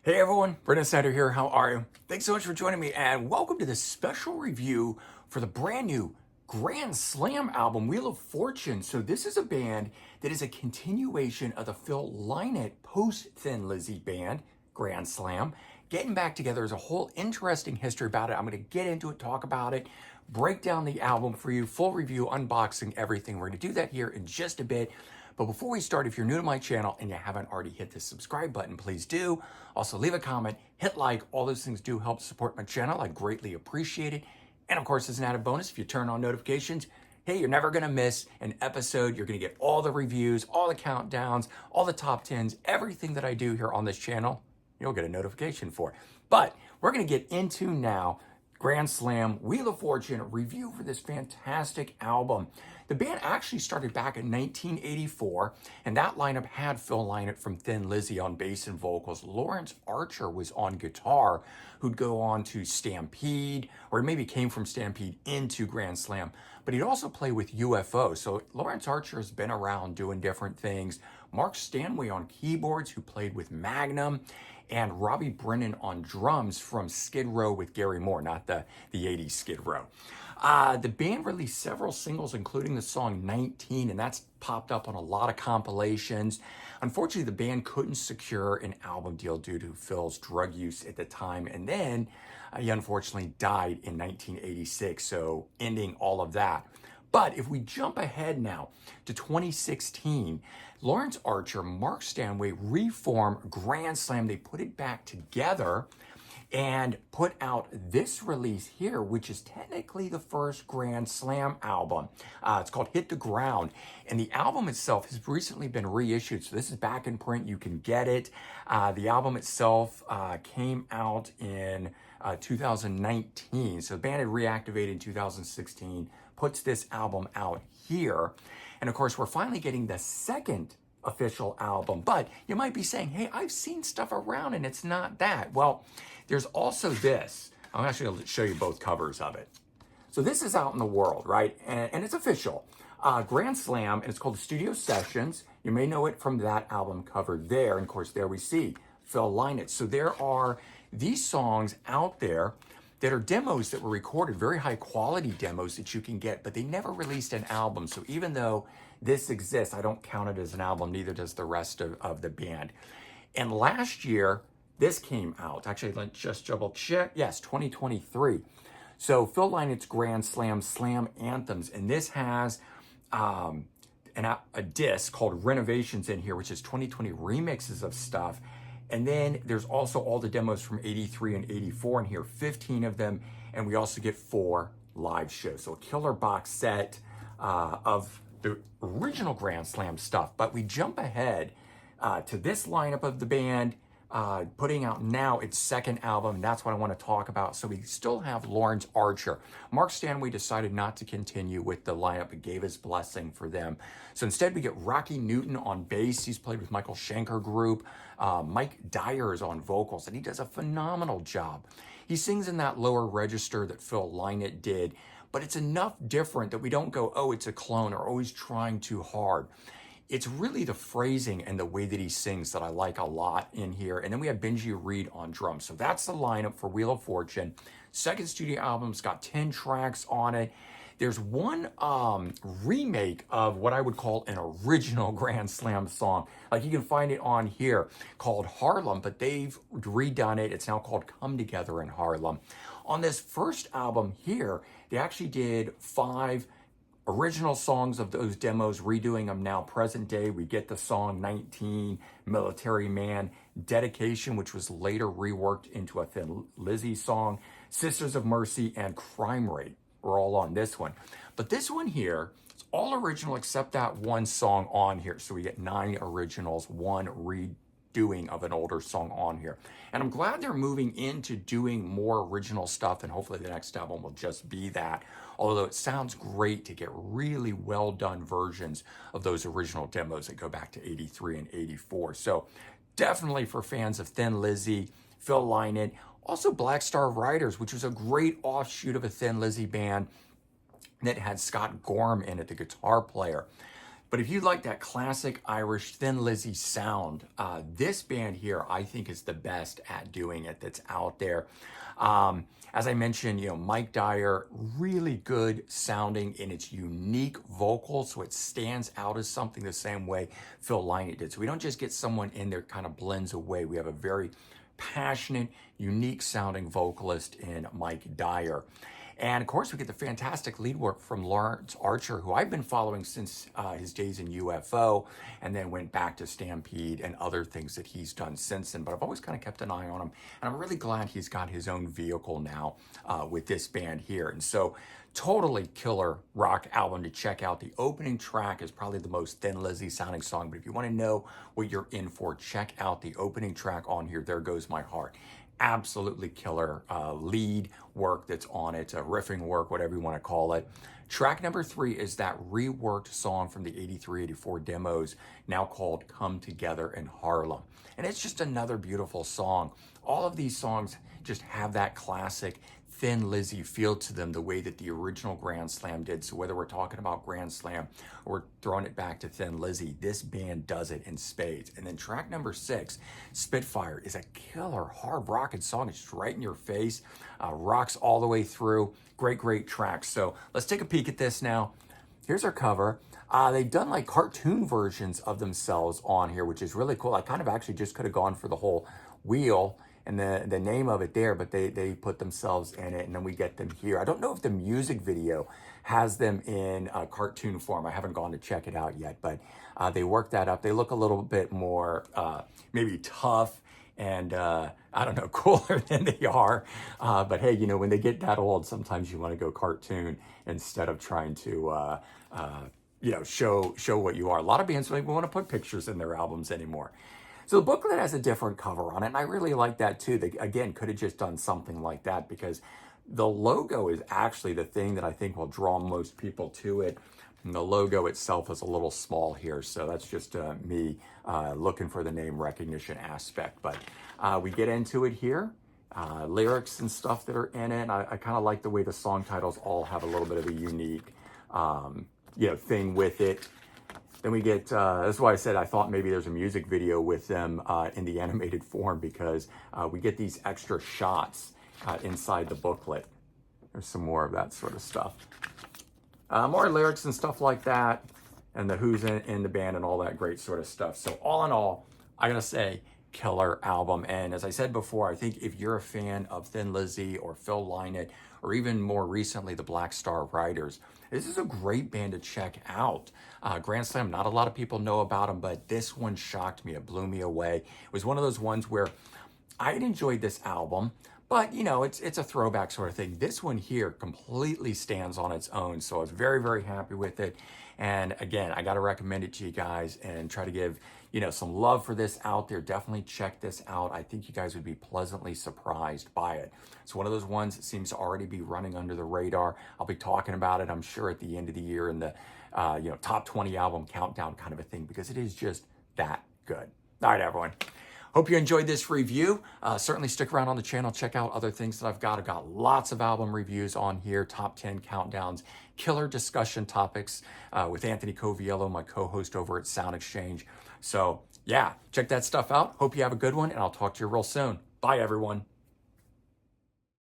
Hey everyone, Brendan Snyder here. How are you? Thanks so much for joining me and welcome to this special review for the brand new Grand Slam album, Wheel of Fortune. So this is a band that is a continuation of the Phil Lynott post-Thin Lizzy band, Grand Slam. Getting back together is a whole interesting history about it. I'm going to get into it, talk about it, break down the album for you, full review, unboxing, everything. We're going to do that here in just a bit. But before we start, if you're new to my channel and you haven't already hit the subscribe button, please do. Also, leave a comment, hit like. All those things do help support my channel. I greatly appreciate it. And of course, as an added bonus, if you turn on notifications, hey, you're never going to miss an episode. You're going to get all the reviews, all the countdowns, all the top 10s, everything that I do here on this channel, you'll get a notification for. But we're going to get into now Grand Slam, Wheel of Fortune, review for this fantastic album. The band actually started back in 1984, and that lineup had Phil Lynott from Thin Lizzy on bass and vocals. Lawrence Archer was on guitar, who'd go on to Stampede, or maybe came from Stampede into Grand Slam, but he'd also play with UFO. So Lawrence Archer has been around doing different things. Mark Stanway on keyboards, who played with Magnum, and Robbie Brennan on drums from Skid Row with Gary Moore, not the 80s Skid Row. The band released several singles, including the song 19, and that's popped up on a lot of compilations. Unfortunately, the band couldn't secure an album deal due to Phil's drug use at the time, and then he unfortunately died in 1986, so ending all of that. But if we jump ahead now to 2016, Lawrence Archer, Mark Stanway reformed Grand Slam. They put it back together and put out this release here, which is technically the first Grand Slam album. It's called Hit the Ground, and the album itself has recently been reissued, so this is back in print. You can get it. The album itself came out in 2019, so the band had reactivated in 2016, puts this album out here, and of course we're finally getting the second official album. But you might be saying, hey, I've seen stuff around and it's not that. Well, there's also this. I'm actually going to show you both covers of it. So this is out in the world, right? And it's official. Grand Slam, and it's called Studio Sessions. You may know it from that album cover there. And of course, there we see Phil Lynott. So there are these songs out there that are demos that were recorded, very high quality demos that you can get, but they never released an album. So even though this exists, I don't count it as an album, neither does the rest of the band. And last year, this came out. Actually, let's just double check. Yes, 2023. So Phil Lynott's Grand Slam Slam Anthems, and this has a disc called Renovations in here, which is 2020 remixes of stuff. And then there's also all the demos from 83 and 84 in here, 15 of them. And we also get 4 live shows. So a killer box set of the original Grand Slam stuff. But we jump ahead to this lineup of the band, putting out now its second album. And that's what I want to talk about. So we still have Lawrence Archer. Mark Stanway decided not to continue with the lineup and gave his blessing for them. So instead we get Rocky Newton on bass. He's played with Michael Schenker Group. Mike Dyer is on vocals, and he does a phenomenal job. He sings in that lower register that Phil Lynott did, but it's enough different that we don't go, oh, it's a clone, or always trying too hard. It's really the phrasing and the way that he sings that I like a lot in here. And then we have Benji Reed on drums. So that's the lineup for Wheel of Fortune. Second studio album's got 10 tracks on it. There's one remake of what I would call an original Grand Slam song. Like you can find it on here called Harlem, but they've redone it. It's now called Come Together in Harlem. On this first album here, they actually did 5 original songs of those demos, redoing them now present day. We get the song 19, Military Man, Dedication, which was later reworked into a Thin Lizzy song, Sisters of Mercy, and Crime Rate were all on this one. But this one here, it's all original except that one song on here. So we get 9 originals, 1 redoing of an older song on here. And I'm glad they're moving into doing more original stuff, and hopefully the next album will just be that. Although it sounds great to get really well done versions of those original demos that go back to 83 and 84. So definitely for fans of Thin Lizzy, Phil Lynott, also Black Star Riders, which was a great offshoot of a Thin Lizzy band that had Scott Gorham in it, the guitar player. But if you like that classic Irish Thin Lizzy sound, this band here I think is the best at doing it that's out there. As I mentioned, Mike Dyer, really good sounding in its unique vocals, so it stands out as something the same way Phil Lynott did. So we don't just get someone in there kind of blends away. We have a very passionate, unique sounding vocalist in Mike Dyer. And of course, we get the fantastic lead work from Lawrence Archer, who I've been following since his days in UFO, and then went back to Stampede and other things that he's done since then. But I've always kind of kept an eye on him, and I'm really glad he's got his own vehicle now with this band here. And so, totally killer rock album to check out. The opening track is probably the most Thin Lizzy sounding song, but if you want to know what you're in for, check out the opening track on here, There Goes My Heart. Absolutely killer lead work that's on it, riffing work, whatever you want to call it. Track number 3 is that reworked song from the 83-84 demos, now called Come Together in Harlem. And it's just another beautiful song. All of these songs just have that classic Thin Lizzy feel to them, the way that the original Grand Slam did. So whether we're talking about Grand Slam or throwing it back to Thin Lizzy, this band does it in spades. And then track number 6, Spitfire, is a killer hard rocking song. It's right in your face, rocks all the way through. Great track. So let's take a peek at this now. Here's our cover. They've done like cartoon versions of themselves on here, which is really cool. I kind of actually just could have gone for the whole wheel and the name of it there, but they put themselves in it, and then we get them here. I don't know if the music video has them in cartoon form. I haven't gone to check it out yet, but they work that up. They look a little bit more maybe tough and I don't know, cooler than they are. But hey, when they get that old, sometimes you want to go cartoon instead of trying to show what you are. A lot of bands don't even want to put pictures in their albums anymore. So the booklet has a different cover on it, and I really like that too. They, again, could have just done something like that, because the logo is actually the thing that I think will draw most people to it. And the logo itself is a little small here, so that's just me looking for the name recognition aspect. But we get into it here. Lyrics and stuff that are in it. I kind of like the way the song titles all have a little bit of a unique thing with it. Then we get, that's why I said I thought maybe there's a music video with them in the animated form, because we get these extra shots inside the booklet. There's some more of that sort of stuff. More lyrics and stuff like that, and the who's in the band and all that great sort of stuff. So all in all, I gotta say, killer album. And as I said before, I think if you're a fan of Thin Lizzy or Phil Lynott, or even more recently, the Black Star Riders, this is a great band to check out. Grand Slam, not a lot of people know about them, but this one shocked me. It blew me away. It was one of those ones where I had enjoyed this album, but it's a throwback sort of thing. This one here completely stands on its own, so I was very happy with it. And again, I got to recommend it to you guys and try to give some love for this out there. Definitely check this out. I think you guys would be pleasantly surprised by it. It's one of those ones that seems to already be running under the radar. I'll be talking about it, I'm sure, at the end of the year in the top 20 album countdown kind of a thing, because it is just that good. All right, everyone. Hope you enjoyed this review. Certainly stick around on the channel. Check out other things that I've got. I've got lots of album reviews on here, top 10 countdowns, killer discussion topics with Anthony Coviello, my co-host over at Sound Exchange. So yeah, check that stuff out. Hope you have a good one, and I'll talk to you real soon. Bye, everyone.